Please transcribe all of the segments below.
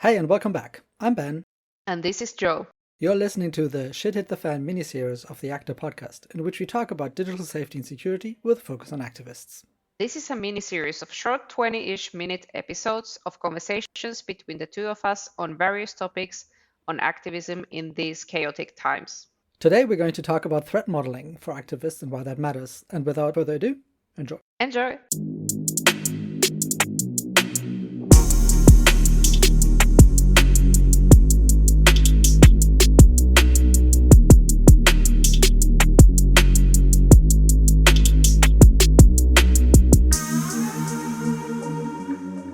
Hey, and welcome back. I'm Ben. And this is Joe. You're listening to the Shit Hit the Fan miniseries of the Actor podcast, in which we talk about digital safety and security with focus on activists. This is a mini series of short 20-ish minute episodes of conversations between the two of us on various topics on activism in these chaotic times. Today, we're going to talk about threat modeling for activists and why that matters. And without further ado, enjoy. Enjoy!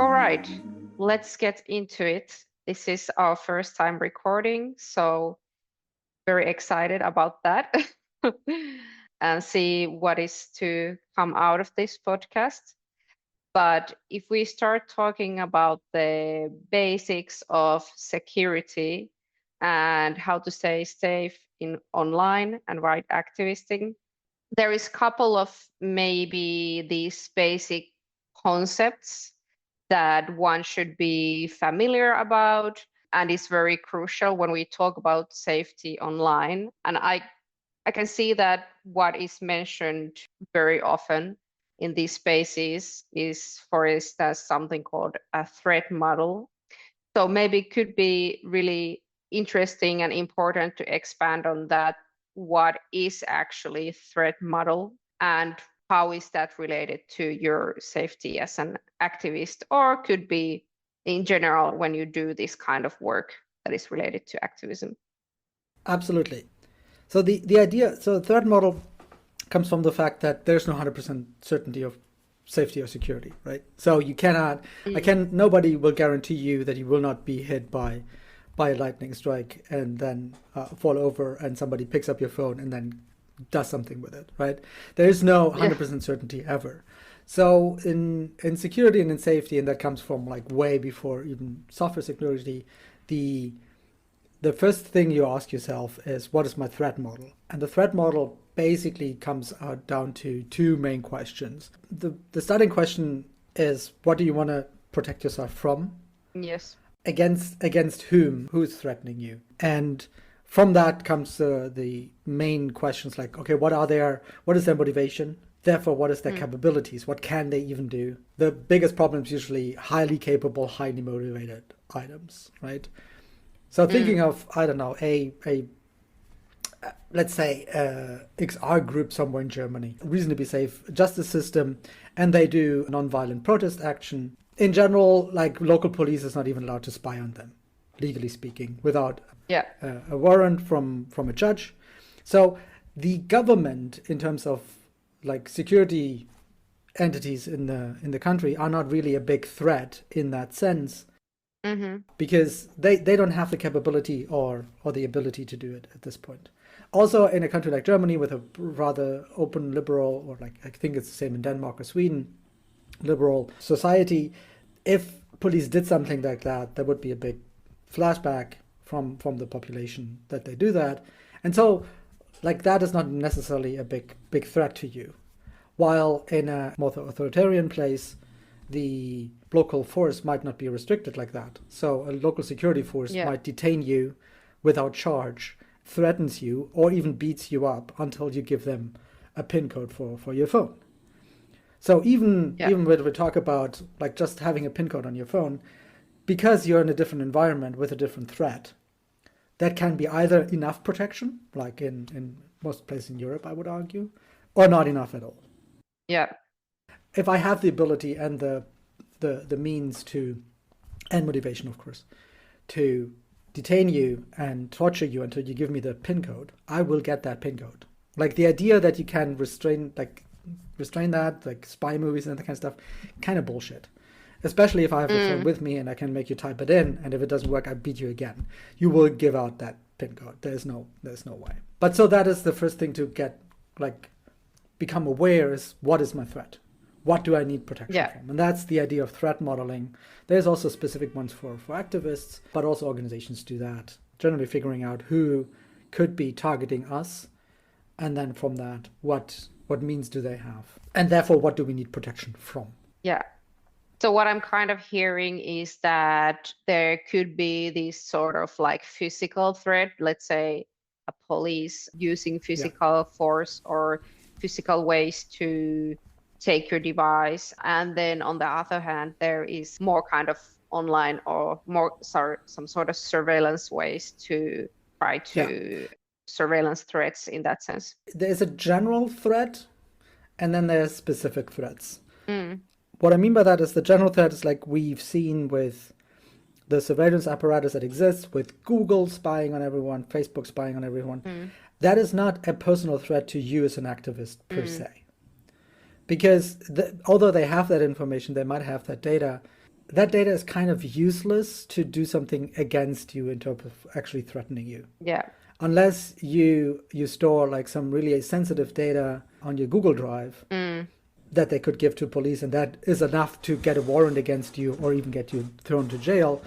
All right, let's get into it. This is our first time recording, so very excited about that and see what is to come out of this podcast. But if we start talking about the basics of security and how to stay safe in online and right activisting, there is a couple of maybe these basic concepts that one should be familiar about and is very crucial when we talk about safety online. And I can see that what is mentioned very often in these spaces is, for instance, something called a threat model. So maybe it could be really interesting and important to expand on that. What is actually threat model and how is that related to your safety as an activist, or could be in general when you do this kind of work that is related to activism? Absolutely. So the idea, so the threat model comes from the fact that there's no 100% certainty of safety or security, right? So you cannot, nobody will guarantee you that you will not be hit by a lightning strike and then fall over and somebody picks up your phone and then does something with it, right? There is no 100% certainty ever. So in security and in safety, and that comes from like way before even software security, the first thing you ask yourself is, what is my threat model? And the threat model basically comes out down to two main questions. The starting question is, what do you want to protect yourself from? Yes. Against whom? Who's threatening you? And from that comes the main questions like, okay, what is their motivation? Therefore, what is their capabilities? What can they even do? The biggest problem is usually highly capable, highly motivated items, right? So thinking of, I don't know, let's say XR group somewhere in Germany, reasonably safe justice system, and they do nonviolent protest action. In general, like local police is not even allowed to spy on them, legally speaking, without a warrant from a judge. So the government, in terms of like security entities in the country, are not really a big threat in that sense. Because they don't have the capability or the ability to do it at this point. Also, in a country like Germany with a rather open liberal, or like I think it's the same in Denmark or Sweden, liberal society, if police did something like that, there would be a big flashback from the population that they do that. And so like that is not necessarily a big threat to you. While in a more authoritarian place, the local force might not be restricted like that. So a local security force might detain you without charge, threatens you, or even beats you up until you give them a PIN code for your phone. So even when we talk about like just having a PIN code on your phone, because you're in a different environment with a different threat, that can be either enough protection, like in most places in Europe, I would argue, or not enough at all. Yeah. If I have the ability and the means to, and motivation, of course, to detain you and torture you until you give me the PIN code, I will get that PIN code. Like the idea that you can restrain that, like spy movies and that kind of stuff, kind of bullshit. Especially if I have the phone with me and I can make you type it in, and if it doesn't work, I beat you again. You will give out that PIN code. There's no way. But so that is the first thing to become aware is, what is my threat? What do I need protection from? And that's the idea of threat modeling. There's also specific ones for activists, but also organizations do that. Generally figuring out who could be targeting us, and then from that, what means do they have? And therefore, what do we need protection from? Yeah. So what I'm kind of hearing is that there could be this sort of like physical threat, let's say a police using physical force or physical ways to take your device. And then on the other hand, there is more kind of online or more, sorry, some sort of surveillance ways to try to surveillance threats in that sense. There's a general threat, and then there's specific threats. Mm. What I mean by that is the general threat is like we've seen with the surveillance apparatus that exists, with Google spying on everyone, Facebook spying on everyone. That is not a personal threat to you as an activist per se. Because although they have that information, they might have that data. That data is kind of useless to do something against you in terms of actually threatening you. Yeah. Unless you store like some really sensitive data on your Google Drive that they could give to police, and that is enough to get a warrant against you or even get you thrown to jail.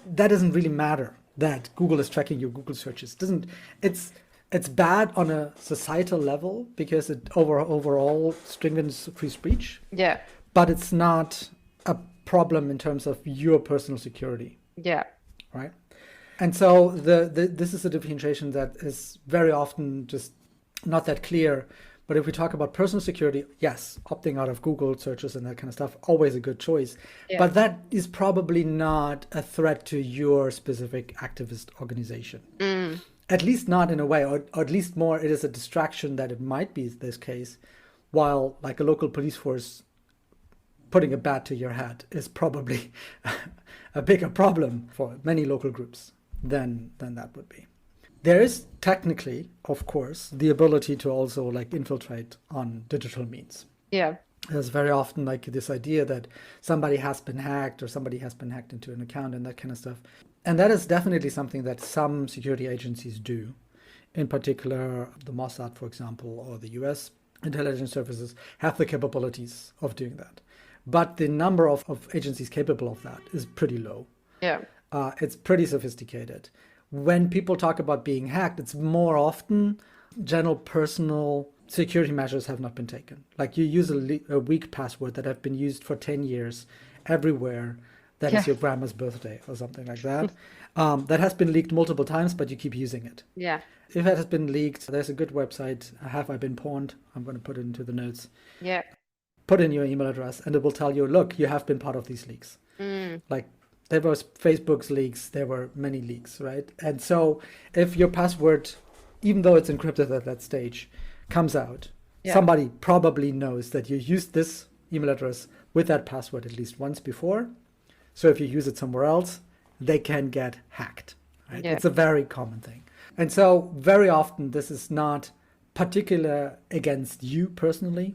That doesn't really matter that Google is tracking your Google searches. It's bad on a societal level because it overall strengthens free speech. Yeah. But it's not a problem in terms of your personal security. Yeah. Right. And so this is a differentiation that is very often just not that clear. But if we talk about personal security, yes, opting out of Google searches and that kind of stuff, always a good choice. Yeah. But that is probably not a threat to your specific activist organization. At least not in a way, or at least more, it is a distraction that it might be this case, while like a local police force putting a bat to your head is probably a bigger problem for many local groups than that would be. There is technically, of course, the ability to also like infiltrate on digital means. Yeah. There's very often like this idea that somebody has been hacked or somebody has been hacked into an account and that kind of stuff. And that is definitely something that some security agencies do. In particular, the Mossad, for example, or the US intelligence services have the capabilities of doing that. But the number of agencies capable of that is pretty low. Yeah. It's pretty sophisticated. When people talk about being hacked, it's more often general personal security measures have not been taken. Like you use a weak password that have been used for 10 years everywhere. That is your grandma's birthday or something like that. That has been leaked multiple times, but you keep using it. Yeah. If it has been leaked, there's a good website, Have I Been Pawned? I'm going to put it into the notes. Yeah. Put in your email address and it will tell you, look, you have been part of these leaks. Like there was Facebook's leaks, there were many leaks, right? And so if your password, even though it's encrypted at that stage, comes out, somebody probably knows that you used this email address with that password at least once before. So if you use it somewhere else, they can get hacked. Right? Yeah. It's a very common thing. And so very often this is not particular against you personally,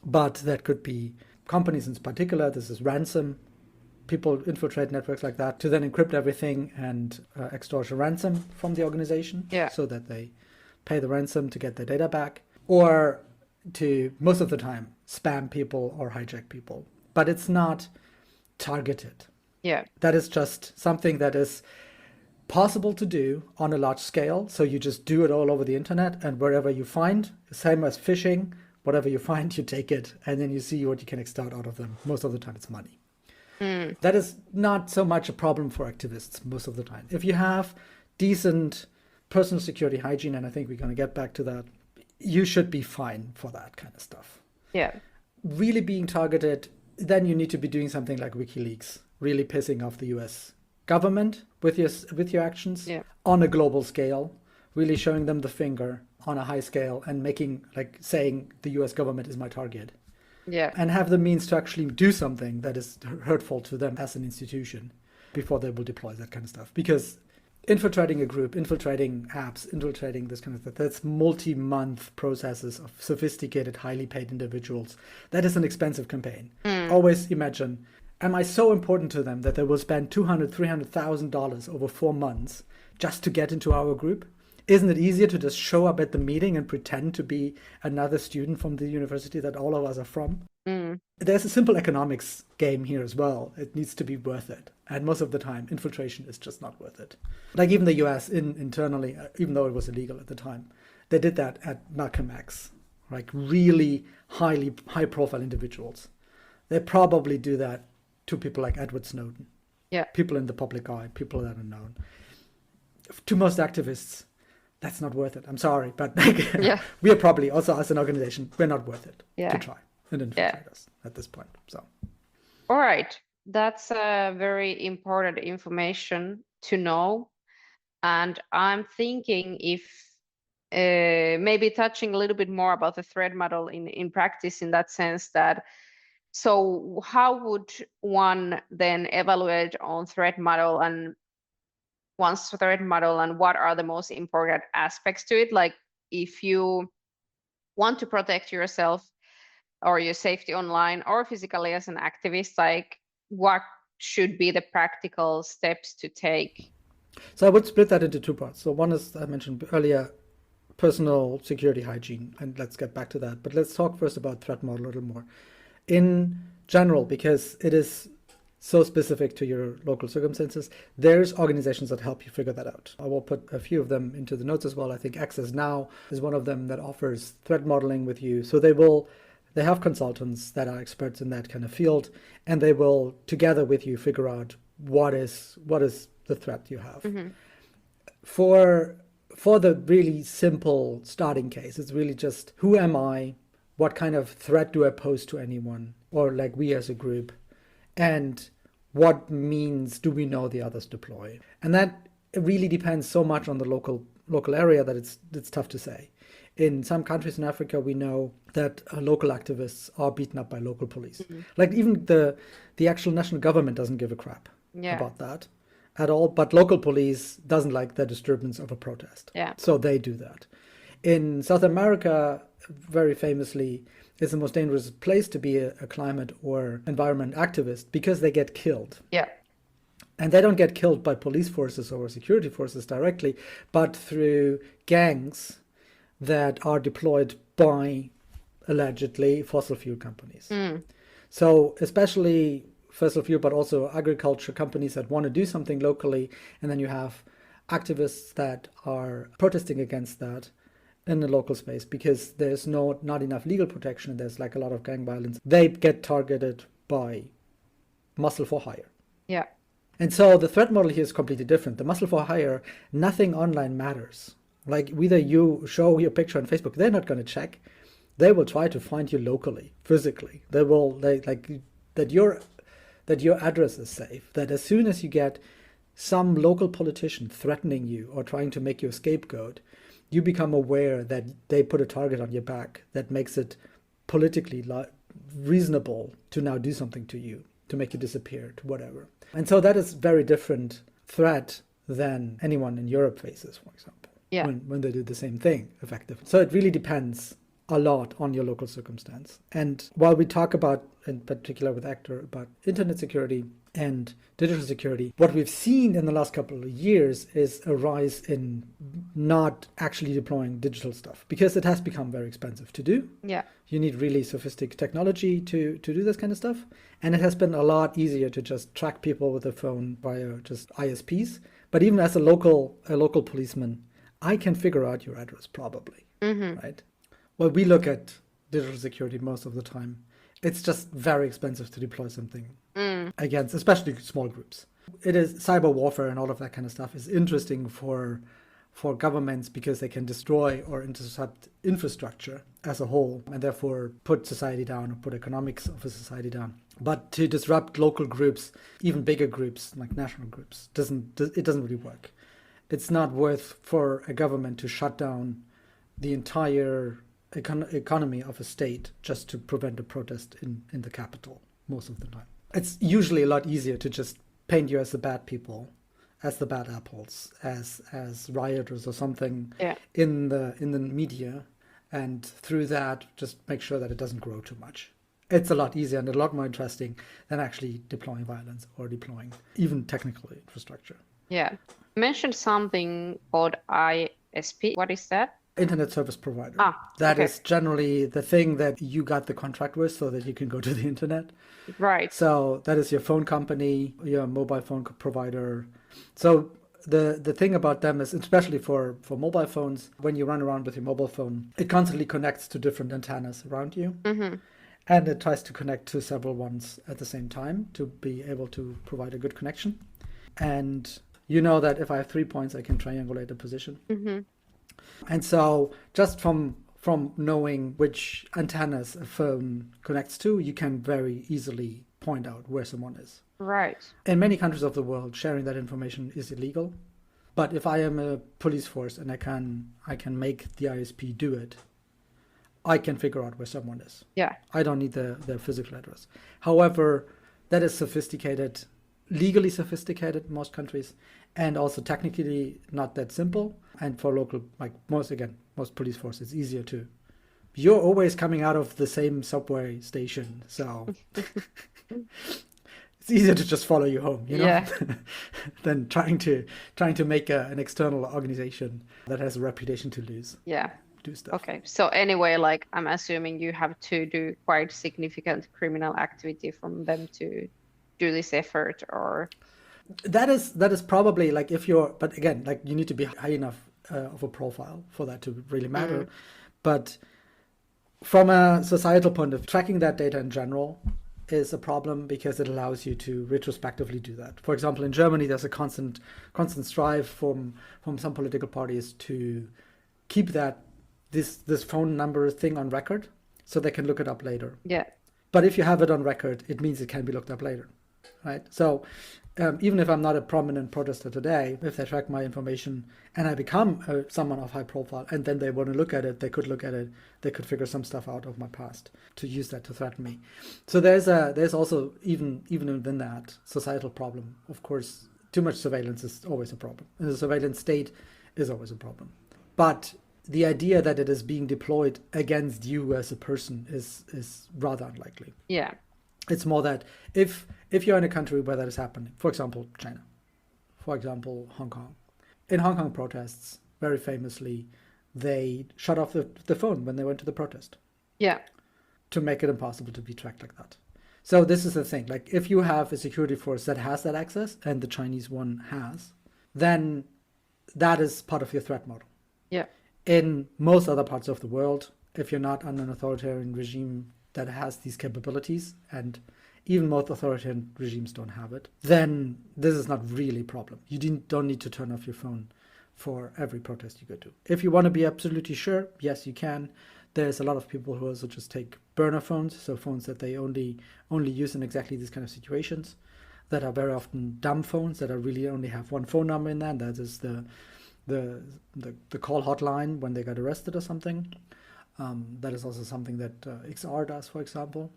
but that could be companies in particular. This is ransom. People infiltrate networks like that to then encrypt everything and extort a ransom from the organization so that they pay the ransom to get their data back, or to, most of the time, spam people or hijack people. But it's not targeted. Yeah. That is just something that is possible to do on a large scale. So you just do it all over the internet, and wherever you find, same as phishing, whatever you find, you take it, and then you see what you can extort out of them. Most of the time it's money. That is not so much a problem for activists most of the time. If you have decent personal security hygiene, and I think we're going to get back to that, you should be fine for that kind of stuff. Yeah. Really being targeted, then you need to be doing something like WikiLeaks, really pissing off the US government with your actions on a global scale, really showing them the finger on a high scale and making, like, saying the US government is my target. Yeah. And have the means to actually do something that is hurtful to them as an institution before they will deploy that kind of stuff. Because infiltrating a group, infiltrating apps, infiltrating this kind of stuff, that's multi-month processes of sophisticated, highly paid individuals. That is an expensive campaign. Always imagine, am I so important to them that they will spend $200,000, $300,000 over 4 months just to get into our group? Isn't it easier to just show up at the meeting and pretend to be another student from the university that all of us are from? There's a simple economics game here as well. It needs to be worth it. And most of the time, infiltration is just not worth it. Like even the US internally, even though it was illegal at the time, they did that at Malcolm X, like really high profile individuals. They probably do that to people like Edward Snowden. Yeah. People in the public eye, people that are known. To most activists, that's not worth it. I'm sorry, but we are probably also, as an organization, we're not worth it to try and infiltrate us at this point. So, all right, that's very important information to know. And I'm thinking if maybe touching a little bit more about the threat model in practice, in that sense that, so how would one then evaluate on threat model and one's threat model, and what are the most important aspects to it? Like if you want to protect yourself or your safety online or physically as an activist, like what should be the practical steps to take? So I would split that into two parts. So one is, I mentioned earlier, personal security hygiene, and let's get back to that. But let's talk first about threat model a little more. In general, because it is so specific to your local circumstances, there's organizations that help you figure that out. I will put a few of them into the notes as well. I think Access Now is one of them that offers threat modeling with you. So they have consultants that are experts in that kind of field, and they will together with you figure out what is the threat you have. Mm-hmm. For the really simple starting case, it's really just, who am I? What kind of threat do I pose to anyone, or like we as a group? And what means do we know the others deploy? And that really depends so much on the local area that it's tough to say. In some countries in Africa, we know that local activists are beaten up by local police. Mm-hmm. Like even the actual national government doesn't give a crap about that at all. But local police doesn't like the disturbance of a protest. Yeah. So they do that. In South America, very famously, is the most dangerous place to be a climate or environment activist because they get killed. Yeah. And they don't get killed by police forces or security forces directly, but through gangs that are deployed by, allegedly, fossil fuel companies. So especially fossil fuel, but also agriculture companies that want to do something locally, and then you have activists that are protesting against that in the local space because there's not enough legal protection and there's like a lot of gang violence. They get targeted by muscle for hire. Yeah. And so the threat model here is completely different. The muscle for hire, nothing online matters. Like whether you show your picture on Facebook, they're not going to check. They will try to find you locally, physically. That your address is safe. That as soon as you get some local politician threatening you or trying to make you a scapegoat, you become aware that they put a target on your back that makes it politically reasonable to now do something to you, to make you disappear, to whatever. And so that is very different threat than anyone in Europe faces, for example, when they do the same thing effectively. So it really depends a lot on your local circumstance. And while we talk about, in particular with Actor, about internet security and digital security, what we've seen in the last couple of years is a rise in not actually deploying digital stuff because it has become very expensive to do. Yeah. You need really sophisticated technology to do this kind of stuff. And it has been a lot easier to just track people with a phone via just ISPs. But even as a local policeman, I can figure out your address probably, right? Well, we look at digital security most of the time. It's just very expensive to deploy something against, especially small groups. It is cyber warfare and all of that kind of stuff is interesting for governments because they can destroy or intercept infrastructure as a whole and therefore put society down or put economics of a society down. But to disrupt local groups, even bigger groups like national groups, doesn't really work. It's not worth for a government to shut down the entire economy of a state just to prevent a protest in the capital most of the time. It's usually a lot easier to just paint you as the bad people, as the bad apples, as rioters or something in the media, and through that just make sure that it doesn't grow too much. It's a lot easier and a lot more interesting than actually deploying violence or deploying even technical infrastructure. Yeah. You mentioned something called ISP. What is that? Internet service provider. That is generally the thing that you got the contract with so that you can go to the internet. Right. So that is your phone company, your mobile phone provider. So the thing about them is, especially for mobile phones, when you run around with your mobile phone, it constantly connects to different antennas around you. and it tries to connect to several ones at the same time to be able to provide a good connection. And you know that if I have 3 points, I can triangulate a position. Mm-hmm. And so just from knowing which antennas a phone connects to, you can very easily point out where someone is. Right. In many countries of the world, sharing that information is illegal. But if I am a police force and I can make the ISP do it, I can figure out where someone is. Yeah. I don't need their physical address. However, that is sophisticated, legally sophisticated in most countries, and also technically not that simple. And for local, like most police forces, it's easier to. You're always coming out of the same subway station, so it's easier to just follow you home, Yeah. than trying to make an external organization that has a reputation to lose Yeah. do stuff. Okay. So anyway, like I'm assuming you have to do quite significant criminal activity from them to do this effort, or That is probably like if you're, but again, like you need to be high enough of a profile for that to really matter. But from a societal point of view, tracking that data in general is a problem because it allows you to retrospectively do that. For example, in Germany, there's a constant strive from some political parties to keep this phone number thing on record so they can look it up later. yeah. But if you have it on record, it means it can be looked up later, right? So even if I'm not a prominent protester today, if they track my information and I become someone of high profile and then they want to look at it, they could look at it, they could figure some stuff out of my past to use that to threaten me. So there's also, even within that, societal problem. Of course, too much surveillance is always a problem. And the surveillance state is always a problem. But the idea that it is being deployed against you as a person is rather unlikely. Yeah. It's more that if you're in a country where that is happening, for example, China, for example, Hong Kong. In Hong Kong protests, very famously, they shut off the phone when they went to the protest Yeah. to make it impossible to be tracked like that. So this is the thing. Like if you have a security force that has that access, and the Chinese one has, then that is part of your threat model. Yeah. In most other parts of the world, if you're not on an authoritarian regime that has these capabilities, and even most authoritarian regimes don't have it, then this is not really a problem. You don't need to turn off your phone for every protest you go to. If you want to be absolutely sure, yes, you can. There's a lot of people who also just take burner phones, so phones that they only use in exactly these kind of situations, that are very often dumb phones that are really only have one phone number in there, and that is the call hotline when they got arrested or something. That is also something that XR does, for example.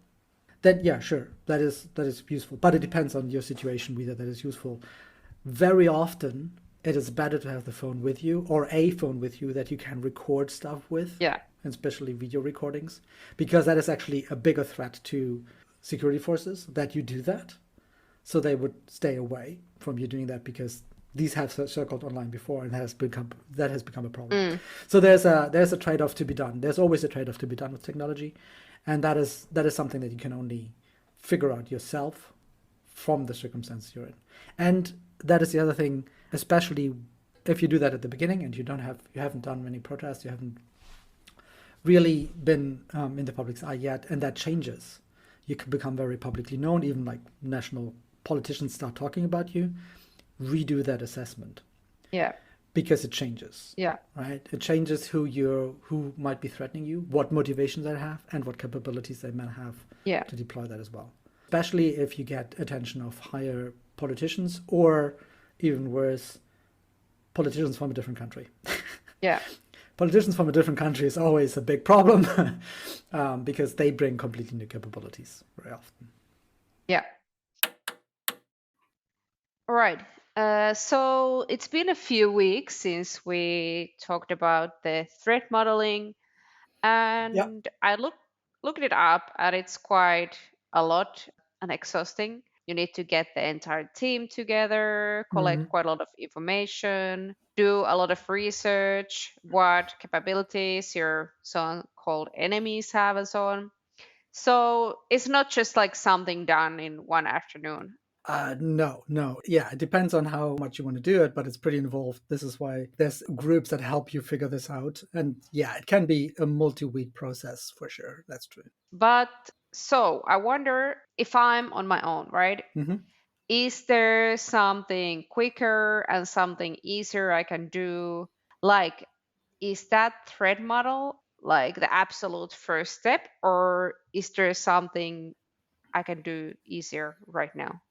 Then yeah, sure, that is useful, but it depends on your situation whether that is useful. Very often, it is better to have the phone with you, or a phone with you that you can record stuff with. Yeah. And especially video recordings, because that is actually a bigger threat to security forces that you do that. So they would stay away from you doing that, because these have circled online before, and that has become a problem. So there's a trade-off to be done. There's always a trade-off to be done with technology, and that is something that you can only figure out yourself from the circumstances you're in. And that is the other thing, especially if you do that at the beginning and you haven't done many protests, you haven't really been in the public's eye yet, and that changes. You can become very publicly known, even like national politicians start talking about you. Redo that assessment. Yeah. Because it changes. Yeah. Right? It changes who might be threatening you, what motivations they have, and what capabilities they might have to deploy that as well. Especially if you get attention of higher politicians, or even worse, politicians from a different country. Yeah. Politicians from a different country is always a big problem because they bring completely new capabilities very often. Yeah. All right. So it's been a few weeks since we talked about the threat modeling, and I looked it up, and it's quite a lot and exhausting. You need to get the entire team together, collect quite a lot of information, do a lot of research, what capabilities your so-called enemies have, and so on. So it's not just like something done in one afternoon. No. Yeah, it depends on how much you want to do it, but it's pretty involved. This is why there's groups that help you figure this out. And yeah, it can be a multi-week process for sure. That's true. But So I wonder if I'm on my own, right? Mhm. Is there something quicker and something easier I can do? Like, is that threat model like the absolute first step, or is there something I can do easier right now?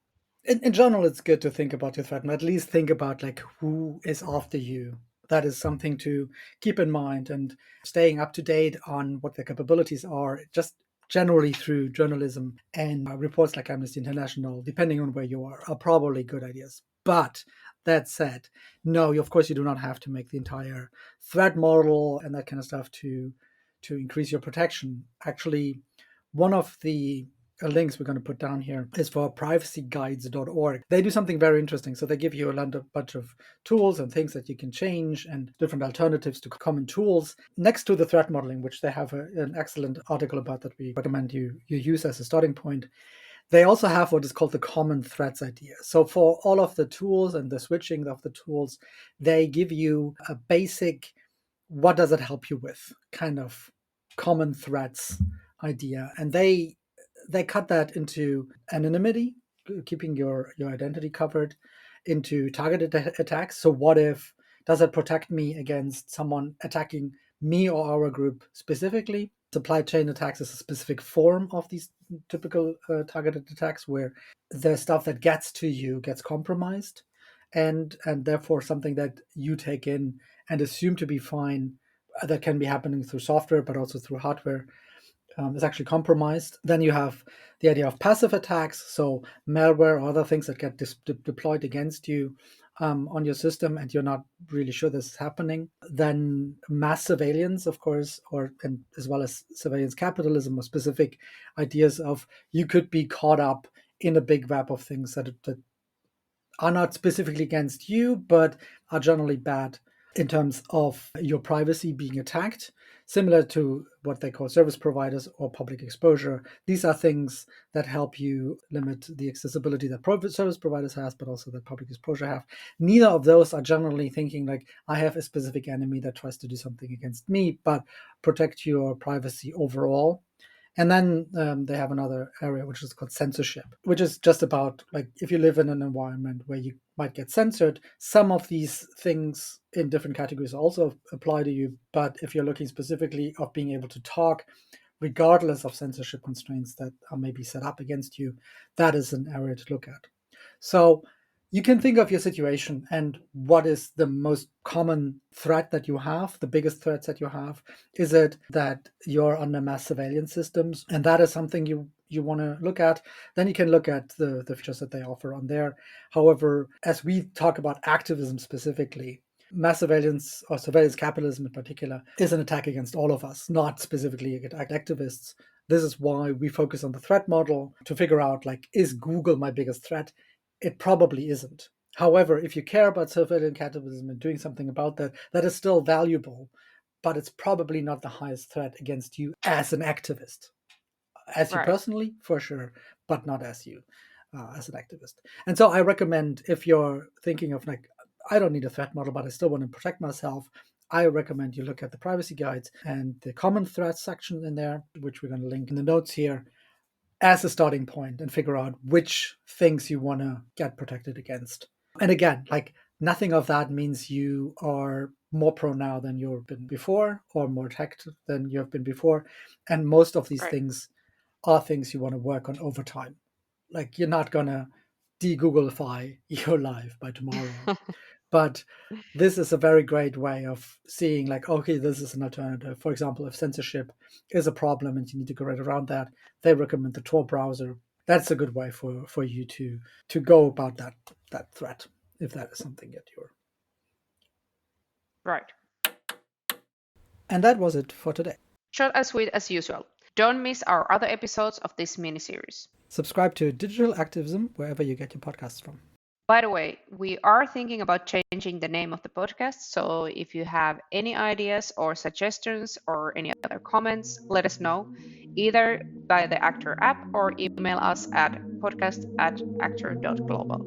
In general, it's good to think about your threat and at least think about like who is after you. That is something to keep in mind, and staying up to date on what the capabilities are, just generally through journalism and reports like Amnesty International, depending on where you are probably good ideas. But that said, no, of course, you do not have to make the entire threat model and that kind of stuff to increase your protection. Actually, one of the links we're going to put down here is for privacyguides.org. They do something very interesting. So they give you a bunch of tools and things that you can change and different alternatives to common tools next to the threat modeling, which they have an excellent article about that we recommend you use as a starting point. They also have what is called the common threats idea. So for all of the tools and the switching of the tools, they give you a basic, what does it help you with kind of common threats idea. And they cut that into anonymity, keeping your identity covered, into targeted attacks. So what if, does it protect me against someone attacking me or our group specifically? Supply chain attacks is a specific form of these typical targeted attacks where the stuff that gets to you gets compromised, and therefore something that you take in and assume to be fine, that can be happening through software but also through hardware, is actually compromised. Then you have the idea of passive attacks, so malware or other things that get deployed against you on your system, and you're not really sure this is happening. Then mass surveillance, of course, and as well as surveillance capitalism, or specific ideas of you could be caught up in a big web of things that are not specifically against you, but are generally bad in terms of your privacy being attacked, similar to what they call service providers or public exposure. These are things that help you limit the accessibility that service providers has, but also that public exposure have. Neither of those are generally thinking like, I have a specific enemy that tries to do something against me, but protect your privacy overall. And then they have another area which is called censorship, which is just about like if you live in an environment where you might get censored, some of these things in different categories also apply to you. But if you're looking specifically of being able to talk, regardless of censorship constraints that are maybe set up against you, that is an area to look at. So you can think of your situation and what is the most common threat that you have, the biggest threats that you have. Is it that you're under mass surveillance systems? And that is something you want to look at. Then you can look at the features that they offer on there. However, as we talk about activism specifically, mass surveillance or surveillance capitalism in particular is an attack against all of us, not specifically against activists. This is why we focus on the threat model to figure out like, is Google my biggest threat? It probably isn't. However, if you care about surveillance capitalism and doing something about that, that is still valuable, but it's probably not the highest threat against you as an activist. As you Right. personally, for sure, but not as you as an activist. And so I recommend, if you're thinking of like, I don't need a threat model, but I still want to protect myself, I recommend you look at the privacy guides and the common threats section in there, which we're going to link in the notes here, as a starting point and figure out which things you want to get protected against. And again, like nothing of that means you are more pro now than you've been before or more attacked than you have been before. And most of these Right. things are things you want to work on over time. Like you're not going to de-Googlify your life by tomorrow. But this is a very great way of seeing like, okay, this is an alternative. For example, if censorship is a problem and you need to get around that, they recommend the Tor browser. That's a good way for you to go about that threat, if that is something that you're. Right. And that was it for today. Short and sweet as usual. Don't miss our other episodes of this mini series. Subscribe to Digital Activism wherever you get your podcasts from. By the way, we are thinking about changing the name of the podcast, so if you have any ideas or suggestions or any other comments, let us know either by the Actor app or email us at podcast@actor.global.